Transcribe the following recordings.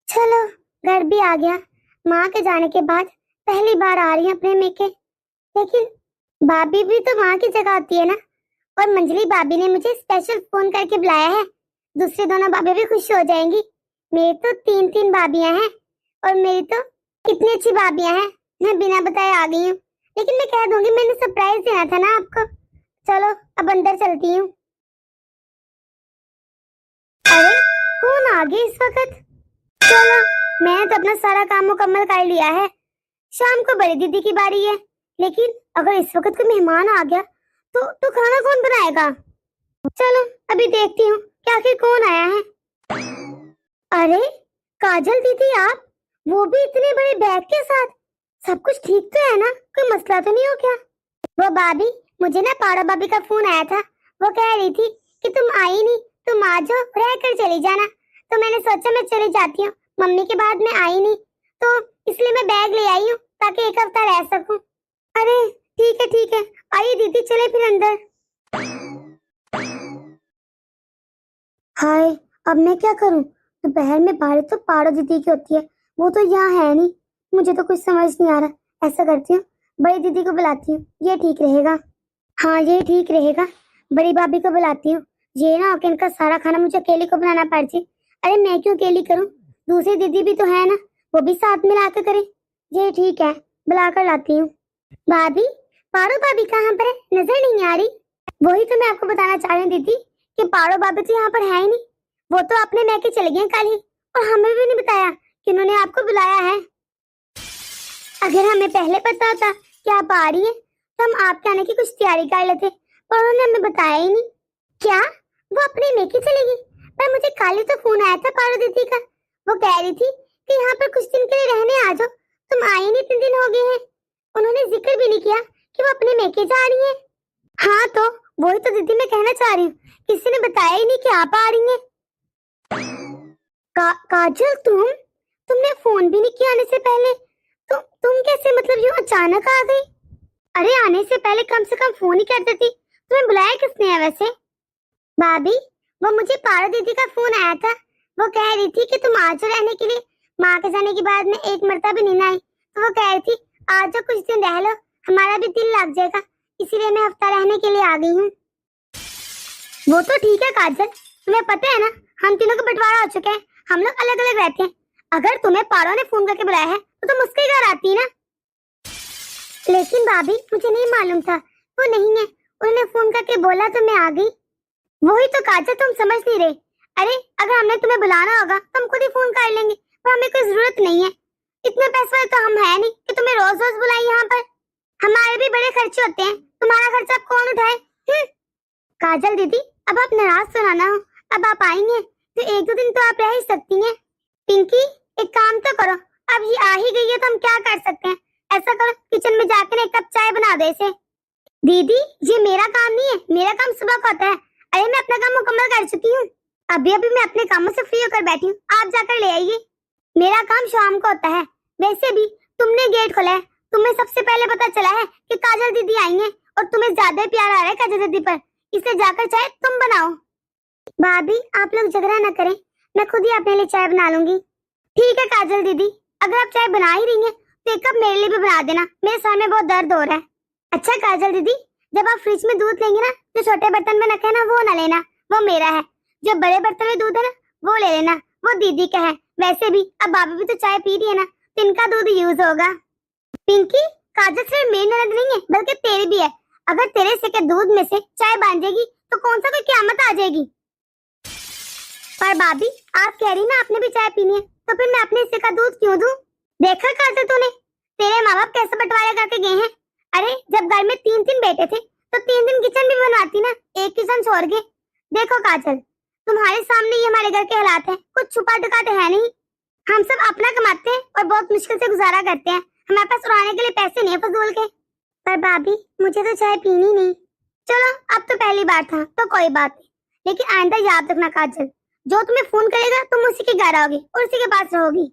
चलो, घर भी आ गया। माँ के जाने के बाद पहली बार आ रही है अपने मेके। लेकिन भाभी भी तो माँ की जगह आती है ना। और मंजली भाभी ने मुझे स्पेशल फोन करके बुलाया है। दूसरी दोनों भाभी भी खुश हो जाएंगी। मेरी तो तीन तीन भाभियां हैं और मेरी तो कितनी अच्छी भाभियां हैं। मैं बिना बताए आ गई हूँ, लेकिन मैं कह दूंगी मैंने सरप्राइज देना था ना आपको। चलो अब अंदर चलती हूँ। अरे कौन आ गई इस वक्त? चलो, मैंने तो अपना सारा काम मुकम्मल कर लिया है। शाम को बड़ी दीदी की बारी है, लेकिन अगर इस वक्त कोई मेहमान आ गया तो खाना कौन बनाएगा? चलो अभी देखती हूँ कि आखिर कौन आया है। अरे काजल दीदी, आप वो भी इतने बड़े बैग के साथ। सब कुछ ठीक तो है ना? कोई मसला तो नहीं हो क्या? वो भाभी, मुझे ना पारो भाभी का फोन आया था। वो कह रही थी कि तुम आई नहीं, तुम आ जाओ, रह कर चली जाना। तो मैंने सोचा मैं चली जाती हूँ, मम्मी के बाद मैं आई नहीं, तो इसलिए मैं बैग ले आई हूँ ताकि एक हफ्ता रह सकूं। अरे ठीक है, आइए दीदी, चले फिर अंदर। हाय, अब मैं क्या करूं? दोपहर में बारिश तो पारो दीदी की होती है, वो तो यहाँ है नहीं। मुझे तो कुछ समझ नहीं आ रहा। ऐसा करती हूँ, बड़ी दीदी को बुलाती हूँ, ये ठीक रहेगा। हाँ ये ठीक रहेगा, बड़ी भाभी को बुलाती हूँ। ये ना कि इनका सारा खाना मुझे अकेले को बनाना पड़ जाए। अरे मैं क्यों अकेली करूँ, दूसरी दीदी भी तो है ना, वो भी साथ में लाकर करे। ये ठीक है, बुला कर लाती हूँ। भाभी, पारो भाभी कहाँ पर है? नजर नहीं आ रही। वही तो मैं आपको बताना चाह रही हूँ दीदी कि पारो भाभी तो यहाँ पर है ही नहीं। वो तो अपने मैके चले गए कल ही, और हमें भी नहीं बताया कि उन्होंने आपको बुलाया है। अगर हमें पहले पता होता कि आप आ रही हैं तो हम आपके आने की कुछ तैयारी कर लेते, पर उन्होंने हमें बताया ही नहीं। क्या वो अपने मेके चली गई? पर मुझे कल ही तो फोन आया था पारो दीदी का। वो कह रही थी कि यहाँ पर कुछ दिन के लिए रहने आ जाओ, तुम आई नहीं, 3 दिन हो गए हैं। उन्होंने जिक्र भी नहीं किया कि वो अपने मेके जा रही है। हाँ तो वही तो दीदी मैं कहना चाह रही हूँ, किसी ने बताया ही नहीं कि आप आ रही हैं। काजल, तुमने फोन भी नहीं किया आने से पहले। तुम कैसे, मतलब यूं अचानक आ गई? अरे आने से पहले कम से कम फोन ही कर देती। तुम्हें बुलाया किसने है वैसे? भाभी, वो मुझे पारो दीदी का फोन आया था। वो कह रही थी कि तुम आ जाओ रहने के लिए। माँ के जाने के बाद में एक मरतबा भी नहीं आई, तो वो कह रही थी आ जाओ, कुछ दिन रह लो, हमारा भी दिल लग जाएगा। इसीलिए मैं हफ्ता रहने के लिए आ गई हूँ। वो तो ठीक है काजल, तुम्हें पता है ना हम तीनों का बंटवारा हो चुका है, हम लोग अलग अलग रहते हैं। अगर तुम्हें पारो ने फोन करके बुलाया है तो तुम उसके घर आती ना। लेकिन भाभी, मुझे नहीं मालूम था वो नहीं है, उन्होंने फोन करके बोला तो मैं आ गई। वही तो काजल, तुम समझ नहीं रहे। अरे अगर हमें तुम्हें बुलाना होगा तो हम खुद ही फोन कर लेंगे, पर हमें कोई जरूरत नहीं है। इतने पैसे तो हम है नहीं कि तुम्हें रोज रोज बुलाए यहाँ पर। हमारे भी बड़े खर्चे होते हैं, तुम्हारा खर्चा अब कौन उठाए? काजल दीदी, अब आप नाराज तो ना हो। अब आप आएंगे तो 1-2 दिन तो आप रह ही सकती हैं। पिंकी, एक काम तो करो, अब ये आ ही गई है तो हम क्या कर सकते हैं। ऐसा करो, किचन में जाकर एक कप चाय बना दे इसे। दीदी, ये मेरा काम नहीं है, मेरा काम सुबह को होता है। अरे मैं अपना काम मुकम्मल कर चुकी हूँ, अभी मैं अपने कामों से फ्री होकर बैठी हूँ, आप जाकर ले आइए। मेरा काम शाम को होता है। वैसे भी तुमने गेट खोला है, तुम्हें सबसे पहले पता चला है कि काजल दीदी आई है, और तुम्हें ज्यादा प्यार आ रहा है काजल दीदी पर, इसलिए जाकर चाय तुम बनाओ। भाभी, आप लोग झगड़ा न करें, मैं खुद ही अपने लिए चाय बना लूंगी। ठीक है काजल दीदी, अगर आप चाय बना ही रही हैं तो एक कप मेरे लिए भी बना देना, मेरे सर में बहुत दर्द हो रहा है। अच्छा काजल दीदी, जब आप फ्रिज में दूध लेंगे ना, जो छोटे बर्तन में रखा है ना वो ना लेना, वो मेरा है। जो बड़े बर्तन में दूध है ना वो ले लेना, वो दीदी का है। वैसे भी अब भाभी भी तो चाय पी रही है ना, तो इनका दूध यूज होगा। पिंकी, काजल सिर्फ मेरी ननद नहीं है बल्कि तेरी भी है। अगर तेरे से के दूध में से चाय बन जाएगी तो कौन सा कोई क़यामत आ जाएगी। पर भाभी, आप कह रही ना आपने भी चाय पीनी है, तो फिर मैं अपने हिस्से का दूध क्यों दूं? देखा काजल तूने, तेरे माँ बाप कैसे बंटवारा करके गए हैं। अरे जब घर में 3 बेटे थे तो 3 किचन भी बनवाती ना, एक किचन छोड़ के। देखो काजल, तुम्हारे सामने ये हमारे घर के हालात हैं, कुछ छुपा दिखाते है नहीं। हम सब अपना कमाते हैं और बहुत मुश्किल से गुजारा करते हैं, हमारे पास उड़ाने के लिए पैसे नहीं है फजूल के। पर भाभी, मुझे तो चाय पीनी नहीं। चलो अब तो पहली बार था तो कोई बात नहीं, लेकिन आइंदा याद रखना काजल, जो तुम्हें फोन करेगा तुम उसी के घर आओगी और उसी के पास रहोगी।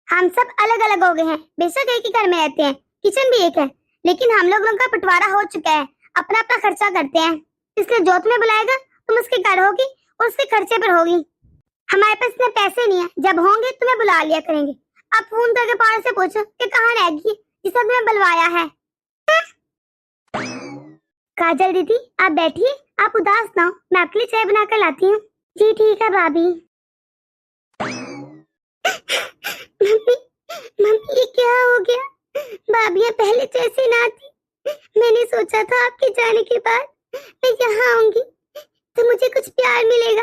हम सब अलग अलग हो गए हैं, बेशक एक ही घर में रहते हैं, किचन भी एक है, लेकिन हम लोगों का बंटवारा हो चुका है, अपना अपना खर्चा करते हैं। इसलिए जो तुम्हें बुलाएगा तुम उसके घर होगी और उसके खर्चे पर होगी। हमारे पास इतने पैसे नहीं है, जब होंगे तुम्हें बुला लिया करेंगे। आप फोन करके पार से पूछो कि कहाँ रह गई जिसे तुम्हें बुलवाया है। काजल दीदी आप बैठिए, आप उदास ना हो, मैं आपके लिए चाय बना कर लाती हूँ। जी ठीक है भाभी। मम्मी मम्मी ये क्या हो गया? भाभी पहले जैसे ना थी। मैंने सोचा था आपके जाने के बाद मैं यहाँ आऊंगी तो मुझे कुछ प्यार मिलेगा,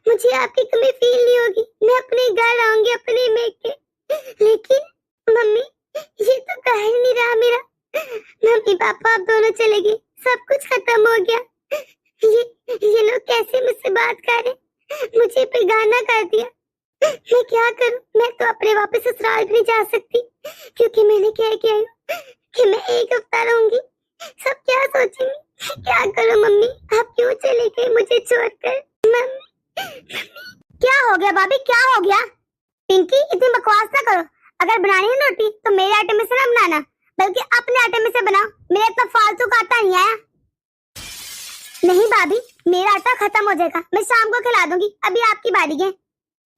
मुझे आपकी कमी फील नहीं होगी, मैं अपने घर आऊंगी अपने मेके। लेकिन मम्मी ये तो कह ही नहीं रहा मेरा। मम्मी पापा आप दोनों चले गए, सब कुछ खत्म हो गया। ये लोग कैसे मुझसे बात कर रहे, मुझे बेगाना कर दिया। मैं क्या करूं? मैं तो अपने वापस ससुराल भी नहीं जा सकती क्योंकि मैंने कह के आई कि मैं एक हफ्ता रहूंगी। सब क्या सोचेंगे? क्या करूं मम्मी, आप क्यों चले गए मुझे छोड़कर? मम्मी क्या हो गया भाभी, क्या हो गया? पिंकी इतनी बकवास ना करो, अगर बनानी है रोटी तो मेरे आटे में से ना बनाना, बल्कि अपने आटे में से बनाओ, मेरा इतना फालतू का आटा नहीं आया। नहीं भाभी मेरा आटा खत्म हो जाएगा, मैं शाम को खिला दूंगी, अभी आपकी बारी है।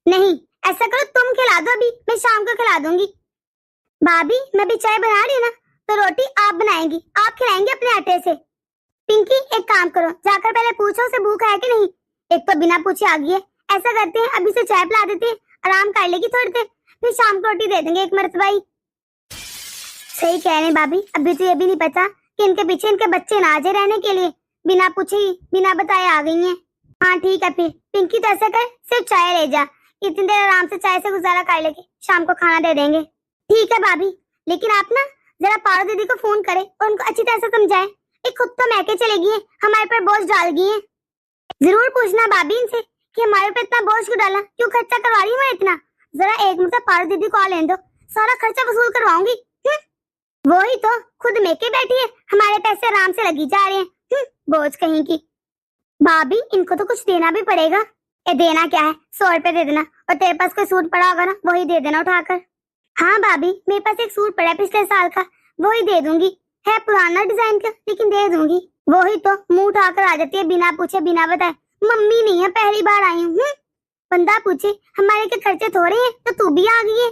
नहीं ऐसा करो तुम खिला दो, अभी मैं शाम को खिला दूंगी। भाभी मैं भी चाय बना रही हूँ ना, तो रोटी आप बनाएंगी, आप खिलाएंगे अपने आटे से। पिंकी एक काम करो, जाकर पहले पूछो उसे भूख है कि नहीं, एक तो बिना पूछे आ गई है। ऐसा करते हैं अभी से चाय पिला देते हैं, आराम कर लेगी थोड़ी देर, फिर शाम को रोटी दे देंगे एक मर्तबा ही। सही कह रहे हैं भाभी, अभी तो ये भी नहीं पता कि इनके पीछे इनके बच्चे ना आ जाए रहने के लिए, बिना पूछे ही बिना बताए आ गई हैं। हाँ ठीक है फिर पिंकी तो ऐसा कर, सिर्फ चाय ले जा, इतनी देर आराम से चाय से गुजारा कर लेगी, शाम को खाना दे देंगे। ठीक है भाभी, लेकिन आप ना जरा पारो दीदी को फोन करें और उनको अच्छी तरह से समझाएं, एक खुद तो मैके चलेगी है, हमारे पर बोझ डाल गई है। जरूर पूछना भाभी इनसे कि हमारे ऊपर इतना बोझ क्यों डाला, क्यों खर्चा करवा रही हूँ मैं इतना। जरा एक मिनट पारो दीदी को लेने दो, सारा खर्चा वसूल करवाऊंगी। वही तो खुद मेके बैठी है, हमारे पैसे आराम से लगी जा रहे हैं, बोझ कहीं की। भाभी इनको तो कुछ देना भी पड़ेगा। ए देना क्या है, 100 रुपए दे देना, और तेरे पास कोई सूट पड़ा होगा ना वही दे देना उठाकर। हाँ भाभी मेरे पास एक सूट पड़ा है पिछले साल का, वही दे दूंगी, है पुराना डिजाइन का लेकिन दे दूंगी। वही तो मुंह उठाकर आ जाती है बिना पूछे बिना बताए, मम्मी नहीं है पहली बार आई हूँ। बंदा पूछे हमारे के खर्चे थोड़े हैं तो तू भी आ गई है।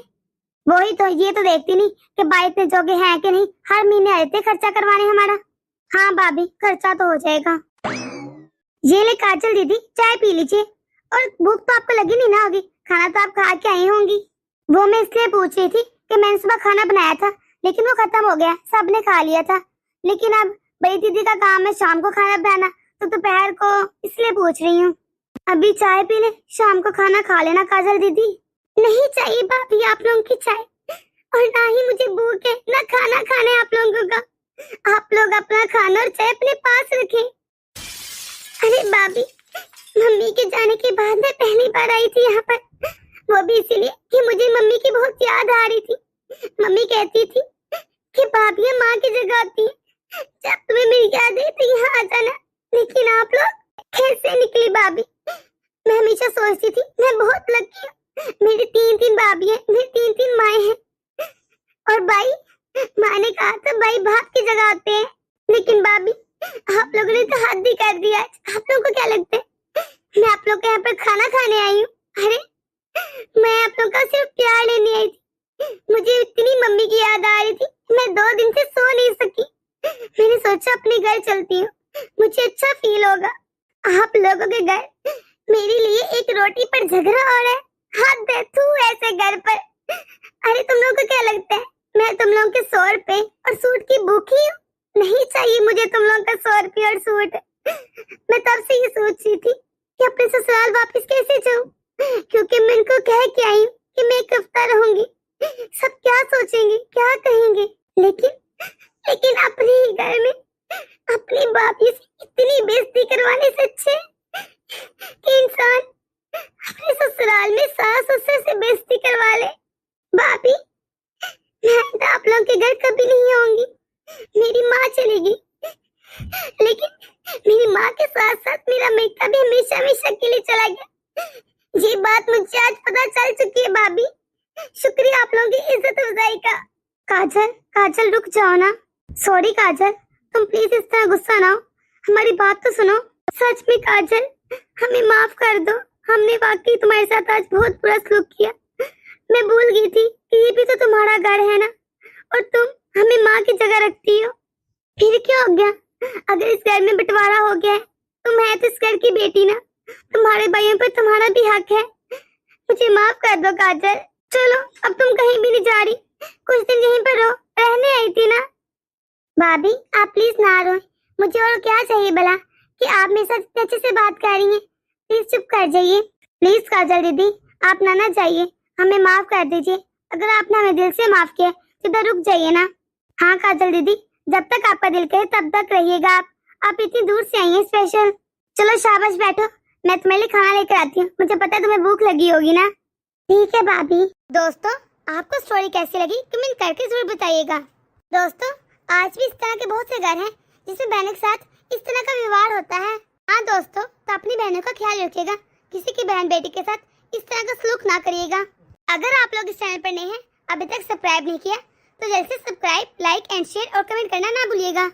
वही तो, ये तो देखती नहीं कि भाई इतने जोगे हैं कि नहीं, हर महीने आए थे खर्चा करवाने हमारा। हाँ भाभी खर्चा तो हो जाएगा। ये ले काजल दीदी चाय पी लीजिए, और भूख तो आपको लगी नहीं ना होगी, खाना तो आप खा के आई होंगी। वो मैं इसलिए पूछ रही थी कि मैंने सुबह खाना बनाया था लेकिन वो खत्म हो गया, सबने खा लिया था, लेकिन अब बड़ी दीदी का काम है शाम को खाना बनाना, तो दोपहर को इसलिए पूछ रही हूँ। अभी चाय पी ले, शाम को खाना खा लेना काजल दीदी। नहीं चाहिए भाभी आप लोगों की चाय, और ना ही मुझे भूख है, ना खाना खाना है आप लोगों का। आप लोग अपना खाना और चाय अपने पास रखें। अरे भाभी मम्मी के जाने के बाद मैं पहली बार आई थी यहाँ पर, वो भी इसीलिए कि मुझे मम्मी की बहुत याद आ रही थी। मम्मी कहती थी कि भाभी माँ की जगह आती है, जब तुम्हें मेरी याद आई तो यहाँ आ जाना। लेकिन आप लोग कैसे निकली भाभी? मैं हमेशा सोचती थी मैं बहुत लकी हूँ, मेरी 3 भाभी हैं, मेरी 3 माएँ हैं, और भाई माँ ने कहा था भाई बाप की जगह आते हैं, लेकिन भाभी आप लोगों ने तो हद ही कर दिया। आप लोगों को क्या लगता है मैं आप लोग के यहाँ पर खाना खाने आई हूँ? अरे मैं आप लोगों का सिर्फ प्यार लेने आई थी। मुझे इतनी मम्मी की याद आ रही थी, मैं 2 दिन से सो नहीं सकी। मैंने सोचा अपने घर चलती हूँ, मुझे अच्छा फील होगा। आप लोगों के घर मेरे लिए एक रोटी पर झगड़ा हो रहा है, हाथ दे तू ऐसे घर पर। अरे तुम लोगों को क्या लगता है मैं तुम लोगों के 100 रुपए और सूट की भूखी हूँ? नहीं चाहिए मुझे तुम लोगों का 100 रुपये और सूट। मैं तब से ये सोच रही थी कि अपने ससुराल वापस कैसे जाऊं, क्योंकि मैं इनको कह के आई हूँ कि मैं एक हफ्ता रहूंगी। सब क्या सोचेंगे, क्या कहेंगे, लेकिन अपने ही घर में अपनी भाभी से इतनी बेइज्जती करवाने से अच्छे कि इंसान अपने ससुराल में सास ससुर से बेइज्जती करवा ले। भाभी मैं आप लोगों के घर कभी नहीं आऊंगी, मेरी माँ चलेगी, लेकिन मेरी माँ के साथ साथ मेरा मेका भी हमेशा हमेशा के लिए चला गया। ये बात मुझे आज पता चल चुकी है भाभी, शुक्रिया आप लोगों की इज्जत अफजाई का। काजल रुक जाओ ना। सॉरी काजल, तुम प्लीज इस तरह गुस्सा ना हो, हमारी बात तो सुनो। सच में काजल हमें माफ कर दो, हमने वाकई तुम्हारे साथ आज बहुत बुरा सलूक किया। मैं भूल गई थी कि ये भी तो तुम्हारा घर है ना, और तुम हमें माँ की जगह रखती हो। फिर क्या हो गया? अगर इस घर में बंटवारा हो गया है, तुम है तो इस घर की बेटी ना, तुम्हारे भाइयों पर तुम्हारा भी हक है। मुझे माफ कर दो काजल। चलो अब तुम कहीं भी नहीं जा रही, कुछ दिन यहीं पर रहो, रहने आई थी ना। भाभी आप प्लीज ना रो, मुझे और क्या चाहिए भला कि आप मेरे साथ इतने अच्छे से बात कर रही हैं। प्लीज चुप कर जाइए। प्लीज काजल दीदी आप ना जाइए, हमें माफ कर दीजिए। अगर आपने हमें दिल से माफ किया तो इधर रुक जाइए ना। हाँ काजल दीदी, जब तक आपका दिल करे तब तक रहिएगा। आप इतनी दूर से आई हैं स्पेशल। चलो शाबाश बैठो, मैं तुम्हारे लिए खाना लेकर आती हूँ, मुझे पता है तुम्हें भूख लगी होगी ना। ठीक है भाभी। दोस्तों आपको स्टोरी कैसी लगी कमेंट करके जरूर बताइएगा। दोस्तों आज भी इस तरह के बहुत से घर हैं जिसमें बहनों के साथ इस तरह का व्यवहार होता है। हाँ दोस्तों, तो अपनी बहनों का ख्याल रखिएगा, किसी की बहन बेटी के साथ इस तरह का सलूक ना करिएगा। अगर आप लोग इस चैनल पर नए हैं, अभी तक सब्सक्राइब नहीं किया, तो जल्दी से सब्सक्राइब, लाइक एंड शेयर और कमेंट करना ना भूलिएगा।